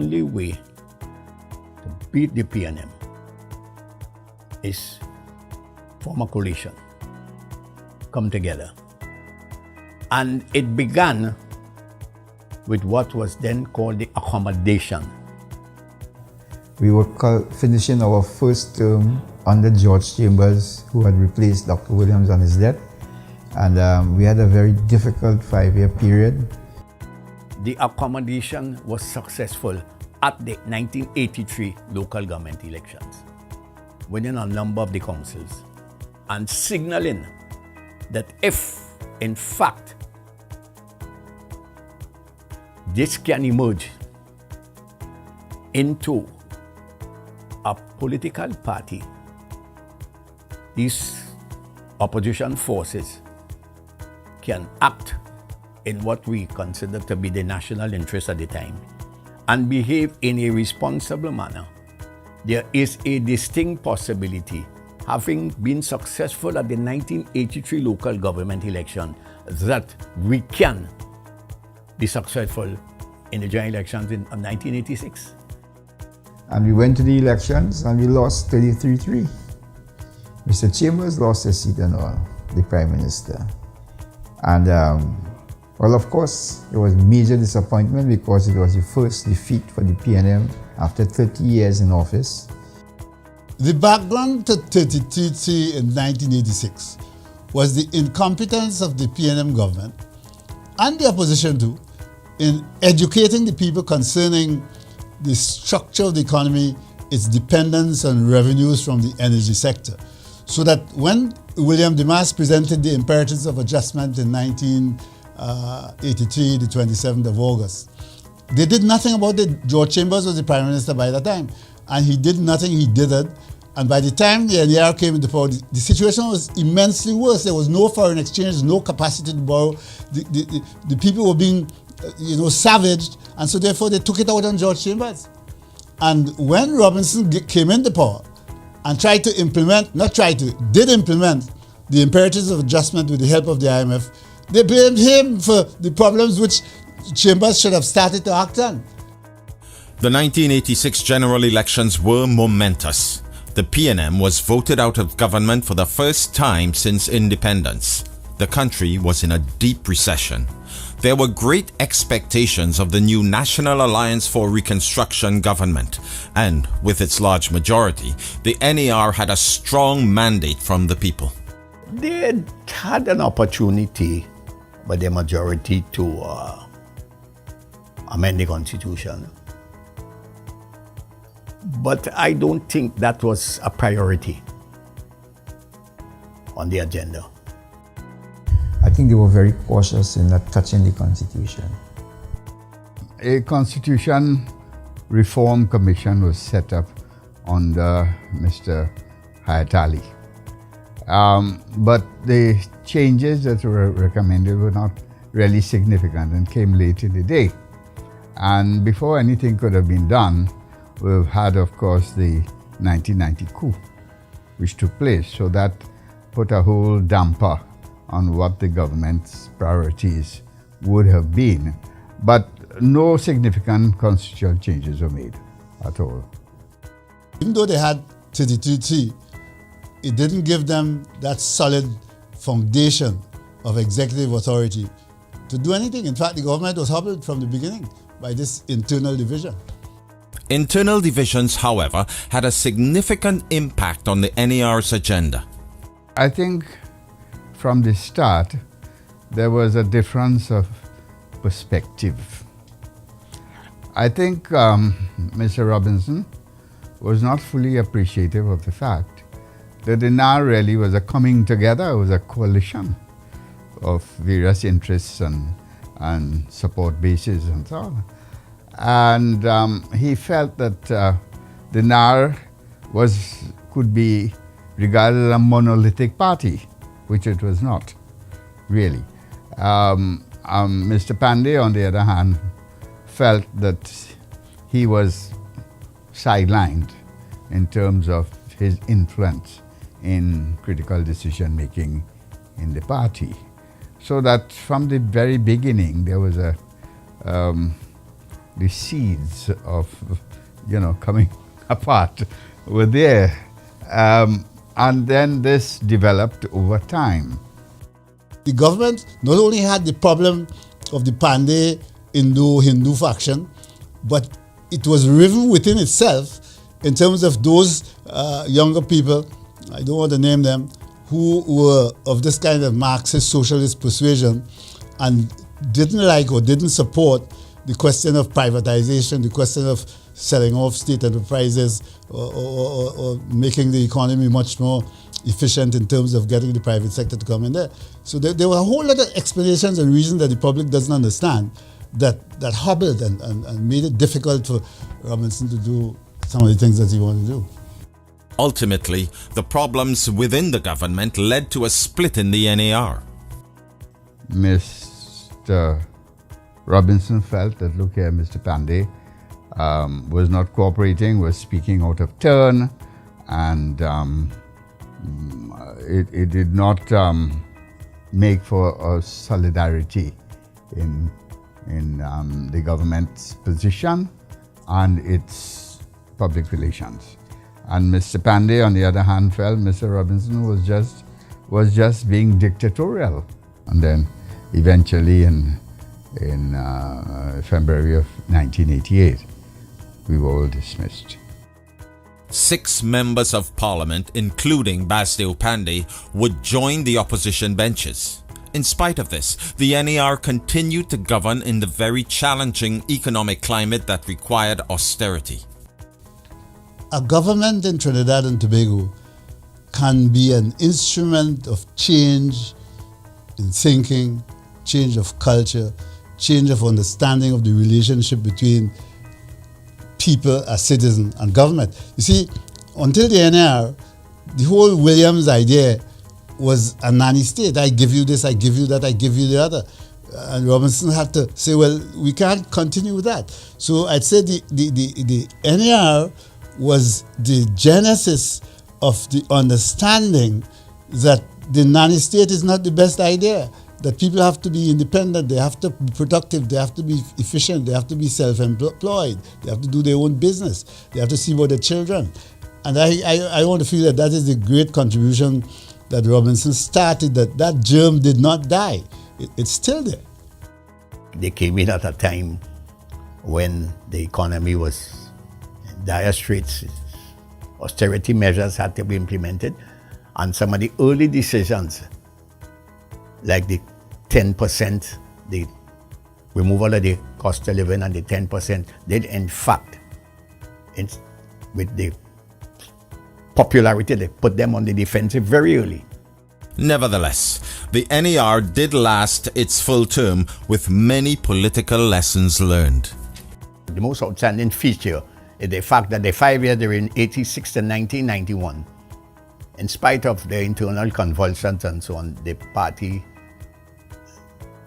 only way to beat the PNM is form a coalition, come together. And it began with what was then called the accommodation. We were finishing our first term under George Chambers, who had replaced Dr. Williams on his death. And we had a very difficult 5-year period. The accommodation was successful at the 1983 local government elections, winning a number of the councils and signaling that if, in fact, this can emerge into a political party, these opposition forces can act in what we consider to be the national interest at the time and behave in a responsible manner. There is a distinct possibility, having been successful at the 1983 local government election, that we can be successful in the general elections of 1986. And we went to the elections and we lost 33-3. Mr. Chambers lost his seat and all, the Prime Minister. And well, of course, it was major disappointment because it was the first defeat for the PNM after 30 years in office. The background to 33-3 in 1986 was the incompetence of the PNM government and the opposition too in educating the people concerning the structure of the economy, its dependence on revenues from the energy sector. So that when William Demas presented the imperatives of adjustment in 1983, the 27th of August, they did nothing about it. George Chambers was the Prime Minister by that time, and he did nothing, he did it. And by the time the NER came into power, the situation was immensely worse. There was no foreign exchange, no capacity to borrow. The people were being savaged, and so therefore they took it out on George Chambers. And when Robinson came into power and did implement the imperatives of adjustment with the help of the IMF, they blamed him for the problems which Chambers should have started to act on. The 1986 general elections were momentous. The PNM was voted out of government for the first time since independence. The country was in a deep recession. There were great expectations of the new National Alliance for Reconstruction government, and with its large majority, the NER had a strong mandate from the people. They had an opportunity by the majority to amend the constitution. But I don't think that was a priority on the agenda. I think they were very cautious in not touching the Constitution. A Constitution Reform Commission was set up under Mr. Hayat Ali. But the changes that were recommended were not really significant and came late in the day. And before anything could have been done, we've had, of course, the 1990 coup, which took place. So that put a whole damper on what the government's priorities would have been. But no significant constitutional changes were made at all. Even though they had 33-3, it didn't give them that solid foundation of executive authority to do anything. In fact, the government was hobbled from the beginning by this internal division. Internal divisions, however, had a significant impact on the NER's agenda. I think from the start, there was a difference of perspective. I think Mr. Robinson was not fully appreciative of the fact that the NER really was a coming together, it was a coalition of various interests and support bases and so on. And he felt that the NER could be regarded as a monolithic party, which it was not, really. Mr. Pandey, on the other hand, felt that he was sidelined in terms of his influence in critical decision-making in the party. So that from the very beginning, there was a the seeds of, coming apart were there. And then this developed over time. The government not only had the problem of the Pandey Hindu faction, but it was riven within itself in terms of those younger people, I don't want to name them, who were of this kind of Marxist socialist persuasion and didn't like or didn't support the question of privatization, the question of selling off state enterprises or making the economy much more efficient in terms of getting the private sector to come in there. So there were a whole lot of explanations and reasons that the public doesn't understand that hobbled and made it difficult for Robinson to do some of the things that he wanted to do. Ultimately, the problems within the government led to a split in the NAR. Mr. Robinson felt that, look here, Mr. Pandey was not cooperating, was speaking out of turn, and it did not make for a solidarity in the government's position and its public relations. And Mr. Pandey, on the other hand, felt Mr. Robinson was just being dictatorial. And then eventually in February of 1988, we were all dismissed. 6 members of parliament, including Basdeo Pandey, would join the opposition benches. In spite of this, the NAR continued to govern in the very challenging economic climate that required austerity. A government in Trinidad and Tobago can be an instrument of change in thinking, change of culture, change of understanding of the relationship between people as citizens and government. You see, until the NAR, the whole Williams idea was a nanny state. I give you this, I give you that, I give you the other. And Robinson had to say, well, we can't continue with that. So I'd say the NAR was the genesis of the understanding that the nanny state is not the best idea, that people have to be independent, they have to be productive, they have to be efficient, they have to be self-employed, they have to do their own business, they have to see about their children. And I want to feel that is the great contribution that Robinson started, that germ did not die. It's still there. They came in at a time when the economy was in dire straits. Austerity measures had to be implemented, and some of the early decisions, like the 10%, the removal of the cost of living and the 10%, did in fact, with the popularity, they put them on the defensive very early. Nevertheless, the NAR did last its full term with many political lessons learned. The most outstanding feature is the fact that the 5 years during 86 to 1991, in spite of the internal convulsions and so on, the party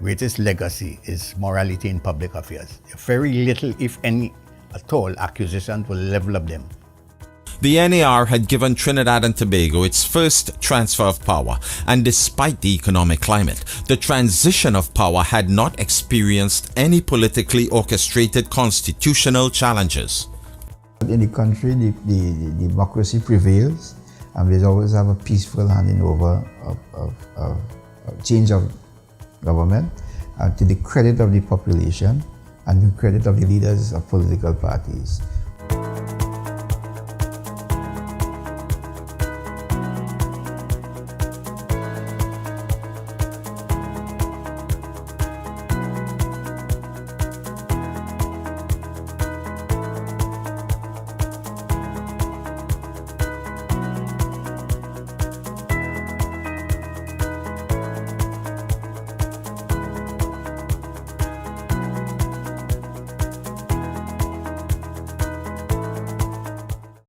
greatest legacy is morality in public affairs. Very little, if any at all, accusations will level up them. The NAR had given Trinidad and Tobago its first transfer of power, and despite the economic climate, the transition of power had not experienced any politically orchestrated constitutional challenges. In the country, the democracy prevails, and we always have a peaceful handing over of change of government to the credit of the population and the credit of the leaders of political parties.